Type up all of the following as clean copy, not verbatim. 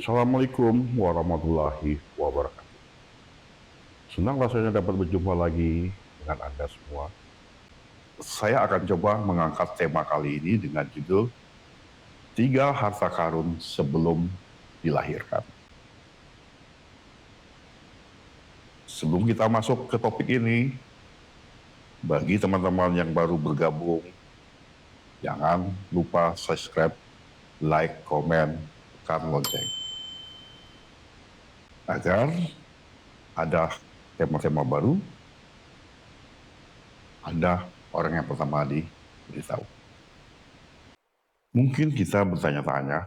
Assalamualaikum warahmatullahi wabarakatuh. Senang rasanya dapat berjumpa lagi dengan Anda semua. Saya akan coba mengangkat tema kali ini dengan judul Tiga Harta Karun Sebelum Dilahirkan. Sebelum kita masuk ke topik ini, bagi teman-teman yang baru bergabung, jangan lupa subscribe, like, komen, tekan lonceng. Agar ada tema-tema baru, Anda orang yang pertama diberitahu. Mungkin kita bertanya-tanya,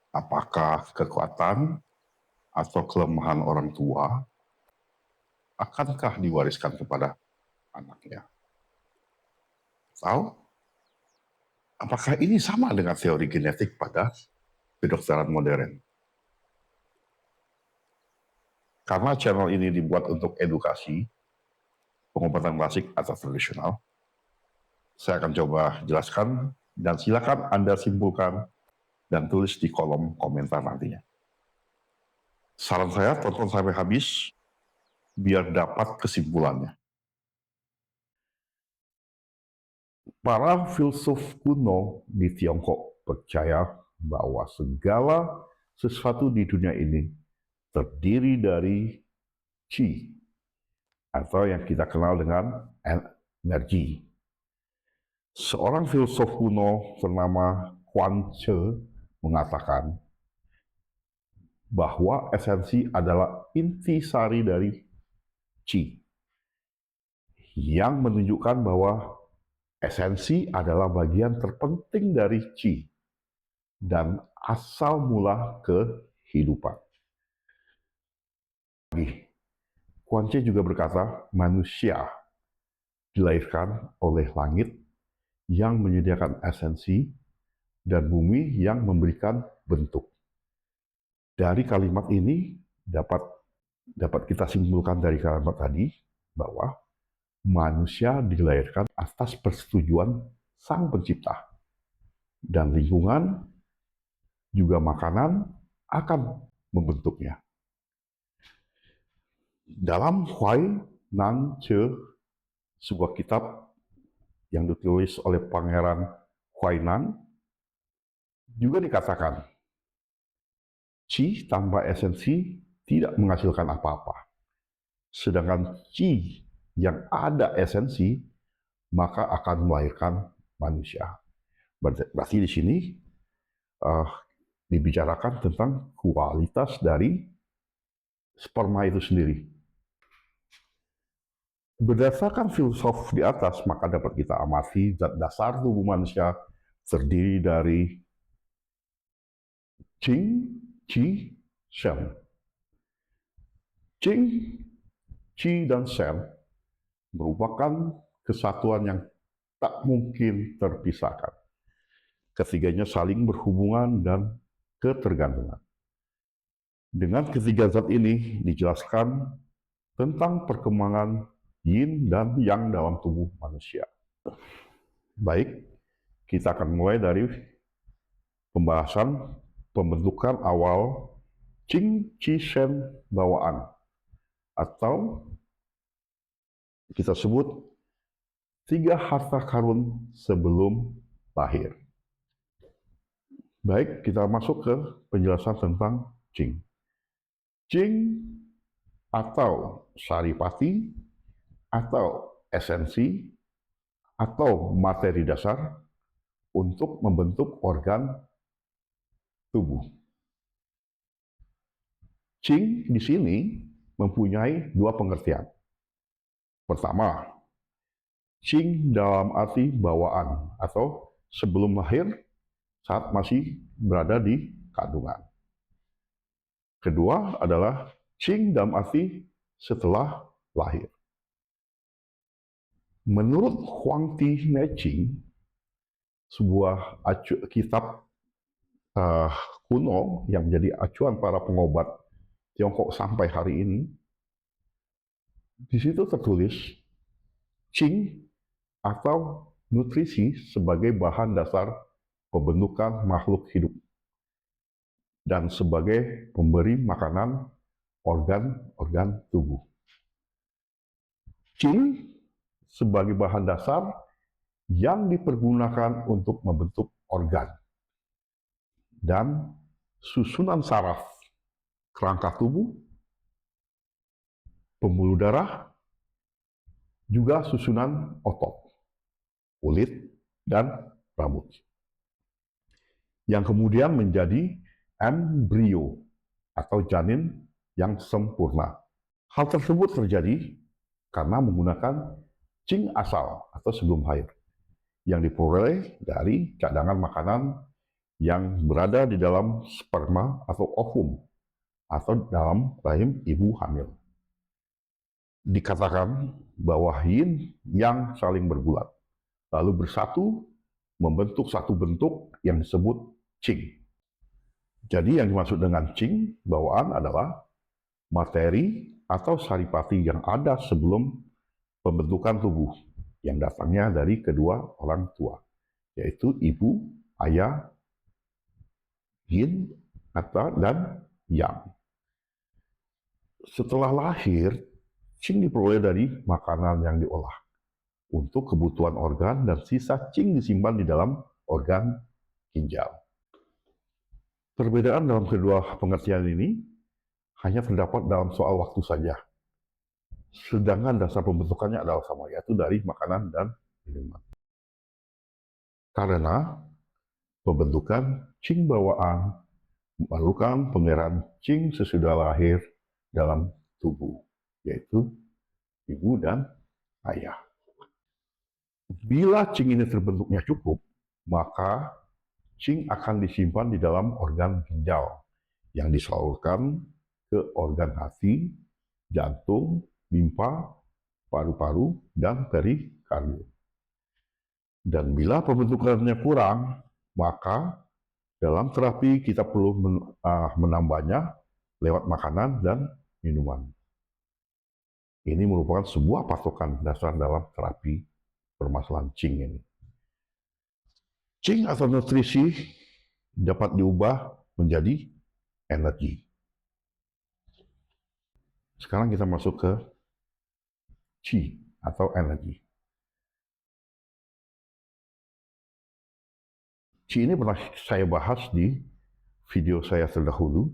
apakah kekuatan atau kelemahan orang tua akankah diwariskan kepada anaknya? Atau apakah ini sama dengan teori genetik pada kedokteran modern? Karena channel ini dibuat untuk edukasi, pengobatan klasik atau tradisional, saya akan coba jelaskan dan silakan Anda simpulkan dan tulis di kolom komentar nantinya. Saran saya tonton sampai habis biar dapat kesimpulannya. Para filsuf kuno di Tiongkok percaya bahwa segala sesuatu di dunia ini terdiri dari qi, atau yang kita kenal dengan energi. Seorang filsuf kuno bernama Quan Che mengatakan bahwa esensi adalah intisari dari qi, yang menunjukkan bahwa esensi adalah bagian terpenting dari qi dan asal mula kehidupan. Quan Che juga berkata, manusia dilahirkan oleh langit yang menyediakan esensi dan bumi yang memberikan bentuk. Dari kalimat ini dapat kita simpulkan dari kalimat tadi bahwa manusia dilahirkan atas persetujuan Sang Pencipta, dan lingkungan juga makanan akan membentuknya. Dalam Huai Nan Che, sebuah kitab yang ditulis oleh Pangeran Huainan, juga dikatakan, qi tanpa esensi tidak menghasilkan apa-apa. Sedangkan qi yang ada esensi, maka akan melahirkan manusia. Berarti di sini dibicarakan tentang kualitas dari sperma itu sendiri. Berdasarkan filsuf di atas, maka dapat kita amati zat dasar tubuh manusia terdiri dari qing, qi, shen. Qing, qi, dan shen merupakan kesatuan yang tak mungkin terpisahkan. Ketiganya saling berhubungan dan ketergantungan. Dengan ketiga zat ini dijelaskan tentang perkembangan yin dan yang dalam tubuh manusia. Baik, kita akan mulai dari pembahasan pembentukan awal qing, qi, shen bawaan, atau kita sebut tiga harta karun sebelum lahir. Baik, kita masuk ke penjelasan tentang qing. Qing atau saripati atau esensi atau materi dasar untuk membentuk organ tubuh. Qing di sini mempunyai dua pengertian. Pertama, qing dalam arti bawaan atau sebelum lahir saat masih berada di kandungan. Kedua adalah qing dalam arti setelah lahir. Menurut Huangti Neqing, sebuah kitab kuno yang menjadi acuan para pengobat Tiongkok sampai hari ini, di situ tertulis qing atau nutrisi sebagai bahan dasar pembentukan makhluk hidup. dan sebagai pemberi makanan organ-organ tubuh. Qing sebagai bahan dasar yang dipergunakan untuk membentuk organ dan susunan saraf, kerangka tubuh, pembuluh darah, juga susunan otot, kulit, dan rambut. Yang kemudian menjadi embrio atau janin yang sempurna. Hal tersebut terjadi karena menggunakan Qing asal atau sebelum lahir yang diperoleh dari cadangan makanan yang berada di dalam sperma atau ovum atau dalam rahim ibu hamil. Dikatakan bahwa yin yang saling bergulat lalu bersatu membentuk satu bentuk yang disebut Qing. Jadi yang dimaksud dengan Qing bawaan adalah materi atau saripati yang ada sebelum pembentukan tubuh yang datangnya dari kedua orang tua, yaitu ibu, ayah, yin, dan yang. Setelah lahir, Qing diperoleh dari makanan yang diolah untuk kebutuhan organ dan sisa Qing disimpan di dalam organ ginjal. Perbedaan dalam kedua pengertian ini hanya terdapat dalam soal waktu saja. Sedangkan dasar pembentukannya adalah sama, yaitu dari makanan dan minuman. Karena pembentukan Qing bawaan memerlukan pengerahan Qing sesudah lahir dalam tubuh, yaitu ibu dan ayah. Bila Qing ini terbentuknya cukup, maka Qing akan disimpan di dalam organ ginjal yang disalurkan ke organ hati, jantung, limpa, paru-paru, dan perikardium. Dan bila pembentukannya kurang, maka dalam terapi kita perlu menambahnya lewat makanan dan minuman. Ini merupakan sebuah patokan dasar dalam terapi permasalahan Qing ini. Qing atau nutrisi dapat diubah menjadi energi. Sekarang kita masuk ke Qi atau energi. Qi ini pernah saya bahas di video saya terdahulu,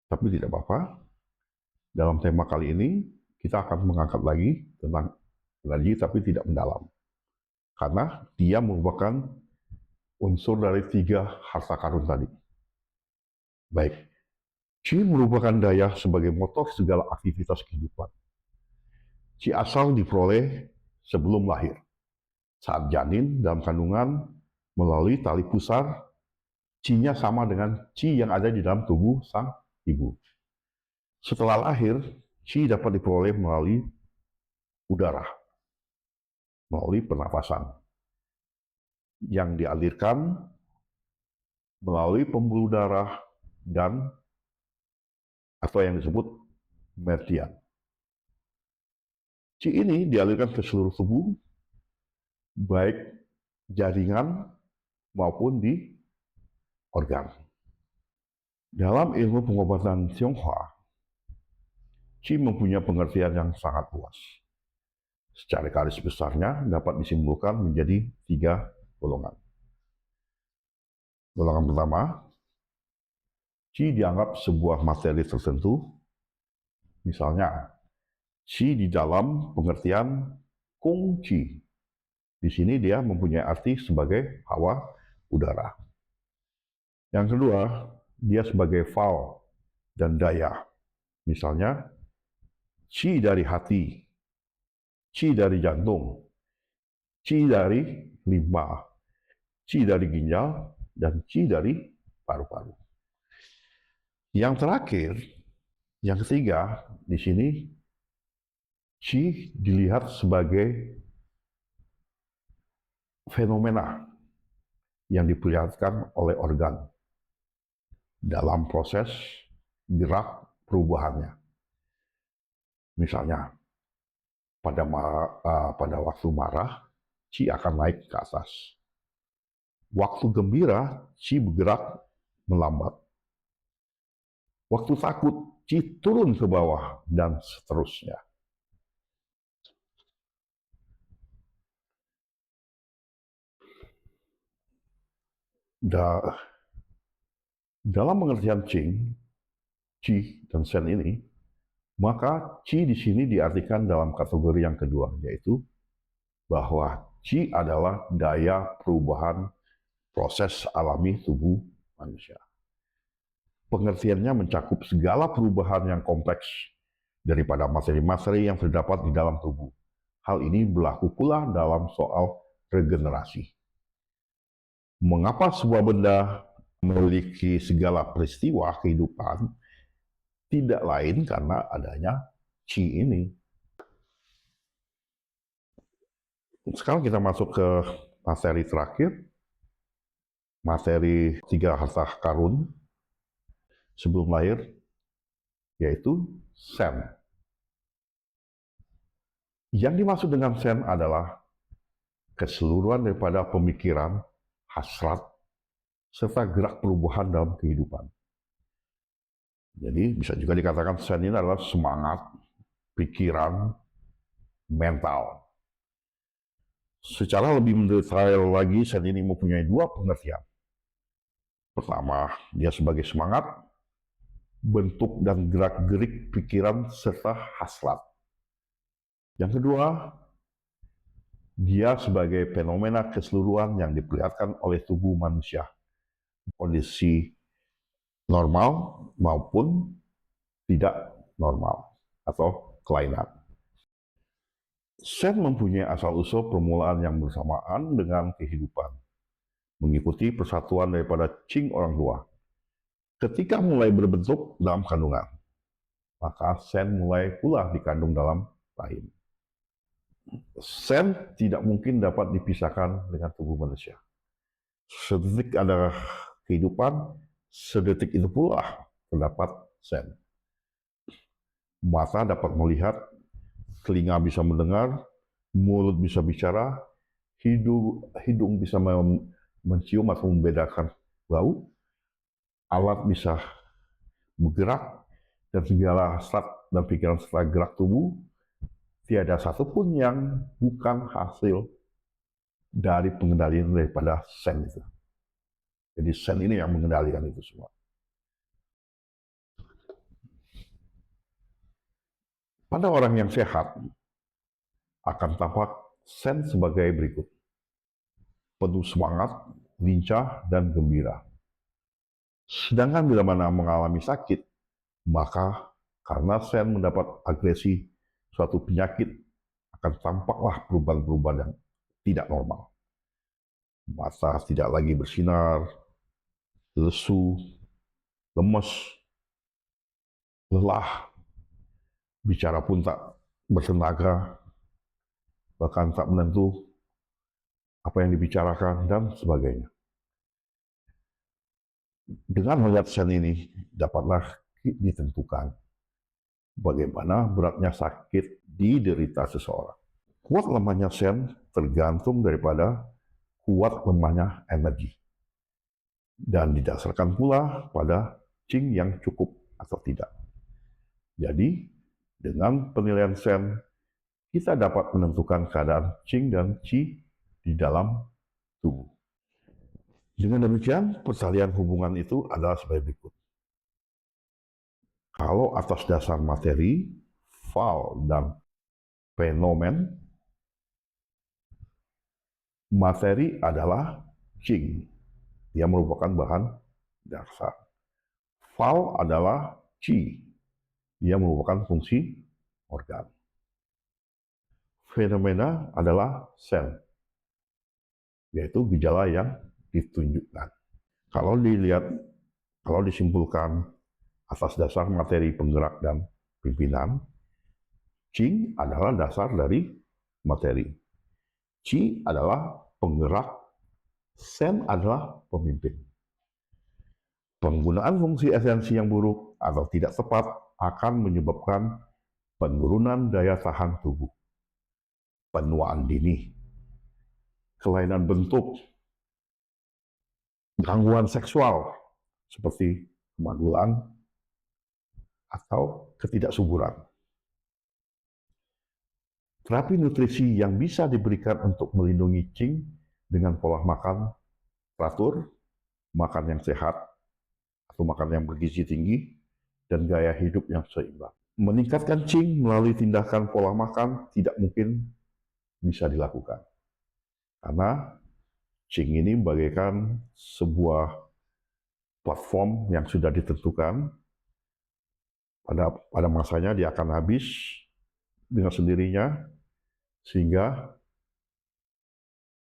tapi tidak apa-apa. Dalam tema kali ini, kita akan mengangkat lagi tentang energi, tapi tidak mendalam. Karena dia merupakan unsur dari 3 harta karun tadi. Baik, Qi merupakan daya sebagai motor segala aktivitas kehidupan. Qi asal diperoleh sebelum lahir, saat janin dalam kandungan melalui tali pusar. Qi-nya sama dengan Qi yang ada di dalam tubuh sang ibu. Setelah lahir, Qi dapat diperoleh melalui udara, melalui pernafasan, yang dialirkan melalui pembuluh darah dan atau yang disebut meridian. Qi ini dialirkan ke seluruh tubuh, baik jaringan maupun di organ. Dalam ilmu pengobatan Tionghoa, Qi mempunyai pengertian yang sangat luas. Secara garis besarnya dapat disimpulkan menjadi 3 golongan. Golongan pertama, Qi dianggap sebuah materi tertentu, misalnya Qi di dalam pengertian Kung Qi. Di sini dia mempunyai arti sebagai hawa udara. Yang kedua, dia sebagai fal dan daya. Misalnya, Qi dari hati, Qi dari jantung, Qi dari limpa, Qi dari ginjal, dan Qi dari paru-paru. Yang terakhir, yang ketiga, di sini Qi dilihat sebagai fenomena yang diperlihatkan oleh organ dalam proses gerak perubahannya. Misalnya, pada waktu marah, Qi akan naik ke atas. Waktu gembira, Qi bergerak melambat Waktu takut, Qi turun ke bawah, dan seterusnya. Dalam pengertian Qi dan Shen ini, maka Qi di sini diartikan dalam kategori yang kedua, yaitu bahwa Qi adalah daya perubahan proses alami tubuh manusia. Pengertiannya mencakup segala perubahan yang kompleks daripada materi-materi yang terdapat di dalam tubuh. Hal ini berlaku pula dalam soal regenerasi. Mengapa sebuah benda memiliki segala peristiwa kehidupan? Tidak lain karena adanya Qi ini. Sekarang kita masuk ke materi terakhir, materi 3 harta karun sebelum lahir, yaitu Shen. Yang dimaksud dengan Shen adalah keseluruhan daripada pemikiran, hasrat, serta gerak perubahan dalam kehidupan. Jadi bisa juga dikatakan Shen ini adalah semangat, pikiran, mental. Secara lebih mendetail lagi, Shen ini mempunyai 2 pengertian. Pertama, dia sebagai semangat, bentuk dan gerak-gerik pikiran serta hasrat. Yang kedua, dia sebagai fenomena keseluruhan yang diperlihatkan oleh tubuh manusia, kondisi normal maupun tidak normal atau kelainan. Shen mempunyai asal-usul permulaan yang bersamaan dengan kehidupan, mengikuti persatuan daripada Qing orang tua. Ketika mulai berbentuk dalam kandungan, maka Shen mulai pula dikandung dalam rahim. Shen tidak mungkin dapat dipisahkan dengan tubuh manusia. Sedetik ada kehidupan, sedetik itu pula terdapat Shen. Mata dapat melihat, telinga bisa mendengar, mulut bisa bicara, hidung bisa mencium atau membedakan bau, alat bisa bergerak, dan segala hasrat dan pikiran serta gerak tubuh, tiada satupun yang bukan hasil dari pengendalian daripada Shen itu. Jadi Shen ini yang mengendalikan itu semua. Pada orang yang sehat, akan tampak Shen sebagai berikut. Penuh semangat, lincah, dan gembira. Sedangkan bila mana mengalami sakit, maka karena Shen mendapat agresi suatu penyakit, akan tampaklah perubahan-perubahan yang tidak normal. Mata tidak lagi bersinar, lesu, lemes, lelah, bicara pun tak bertenaga, bahkan tak menentu apa yang dibicarakan, dan sebagainya. Dengan melihat Shen ini, dapatlah ditentukan bagaimana beratnya sakit diderita seseorang. Kuat lemahnya Shen tergantung daripada kuat lemahnya energi. Dan didasarkan pula pada Qing yang cukup atau tidak. Jadi, dengan penilaian Shen, kita dapat menentukan keadaan Qing dan Qi di dalam tubuh. Dengan demikian, persalinan hubungan itu adalah sebagai berikut. Kalau atas dasar materi, fal, dan fenomen, materi adalah Qing. Dia merupakan bahan dasar. Fal adalah Qi. Dia merupakan fungsi organ. Fenomena adalah Shen, yaitu gejala yang ditunjukkan. Kalau disimpulkan atas dasar materi penggerak dan pimpinan, Qing adalah dasar dari materi. Qi adalah penggerak, Shen adalah pemimpin. Penggunaan fungsi esensi yang buruk atau tidak tepat akan menyebabkan penurunan daya tahan tubuh, penuaan dini, kelainan bentuk, gangguan seksual seperti kemaluan, atau ketidaksuburan. Terapi nutrisi yang bisa diberikan untuk melindungi Qing dengan pola makan teratur, makan yang sehat, atau makan yang bergizi tinggi, dan gaya hidup yang seimbang. Meningkatkan Qing melalui tindakan pola makan tidak mungkin bisa dilakukan. Karena Qing ini bagaikan sebuah platform yang sudah ditentukan, pada masanya dia akan habis dengan sendirinya, sehingga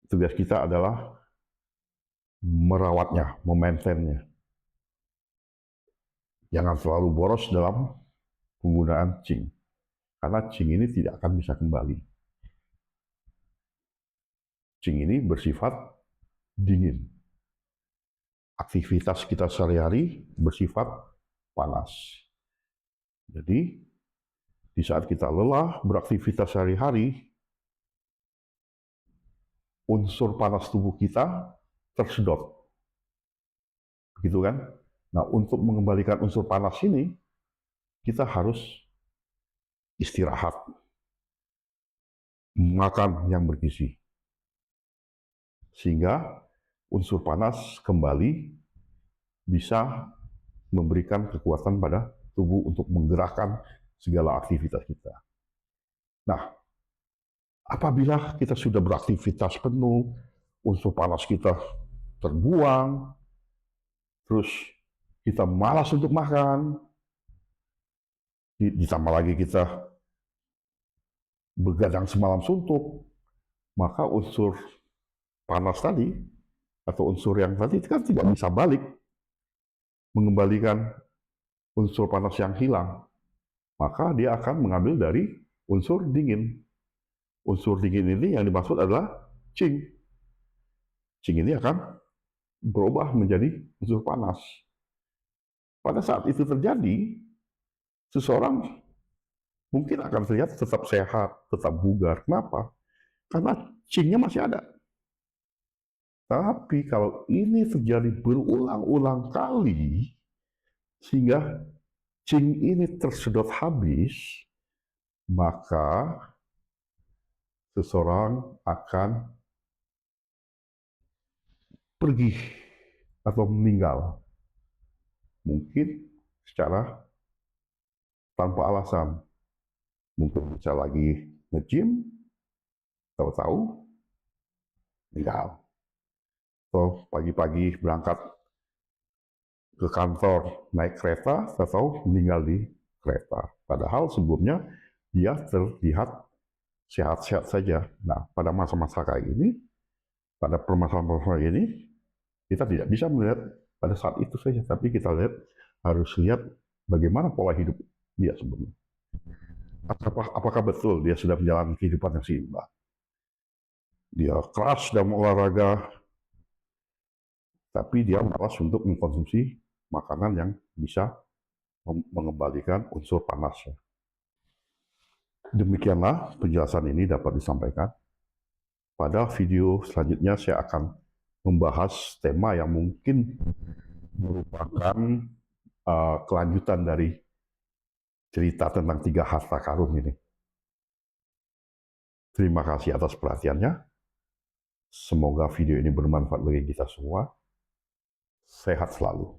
tugas kita adalah merawatnya, memaintainnya. Jangan selalu boros dalam penggunaan Qing, karena Qing ini tidak akan bisa kembali. Qing ini bersifat dingin. Aktivitas kita sehari-hari bersifat panas. Jadi, di saat kita lelah beraktivitas sehari-hari, unsur panas tubuh kita tersedot. Begitu kan? Nah, untuk mengembalikan unsur panas ini, kita harus istirahat, makan yang bergizi, sehingga unsur panas kembali bisa memberikan kekuatan pada tubuh untuk menggerakkan segala aktivitas kita. Nah, apabila kita sudah beraktivitas penuh, unsur panas kita terbuang, terus kita malas untuk makan, ditambah lagi kita begadang semalam suntuk, maka unsur panas tadi, atau unsur yang tadi kan tidak bisa balik, mengembalikan unsur panas yang hilang, maka dia akan mengambil dari unsur dingin. Unsur dingin ini yang dimaksud adalah Qing. Qing ini akan berubah menjadi unsur panas. Pada saat itu terjadi, seseorang mungkin akan terlihat tetap sehat, tetap bugar. Kenapa? Karena Qing-nya masih ada. Tapi kalau ini terjadi berulang-ulang kali, sehingga Qing ini tersedot habis, maka seseorang akan pergi atau meninggal. Mungkin secara tanpa alasan. Mungkin bisa lagi nge-gym, tahu-tahu meninggal. Atau pagi-pagi berangkat ke kantor naik kereta, tahu-tahu meninggal di kereta. Padahal sebelumnya dia terlihat sehat-sehat saja. Nah, pada masa-masa kayak gini, pada permasalahan-permasalahan ini, kita tidak bisa melihat pada saat itu saja, tapi kita harus lihat bagaimana pola hidup dia sebelumnya. Apakah betul dia sudah menjalani kehidupan yang seimbang? Dia keras dalam olahraga, tapi dia malas untuk mengkonsumsi makanan yang bisa mengembalikan unsur panasnya. Demikianlah penjelasan ini dapat disampaikan. Pada video selanjutnya saya akan membahas tema yang mungkin merupakan kelanjutan dari cerita tentang 3 harta karun ini. Terima kasih atas perhatiannya. Semoga video ini bermanfaat bagi kita semua. Sehat selalu.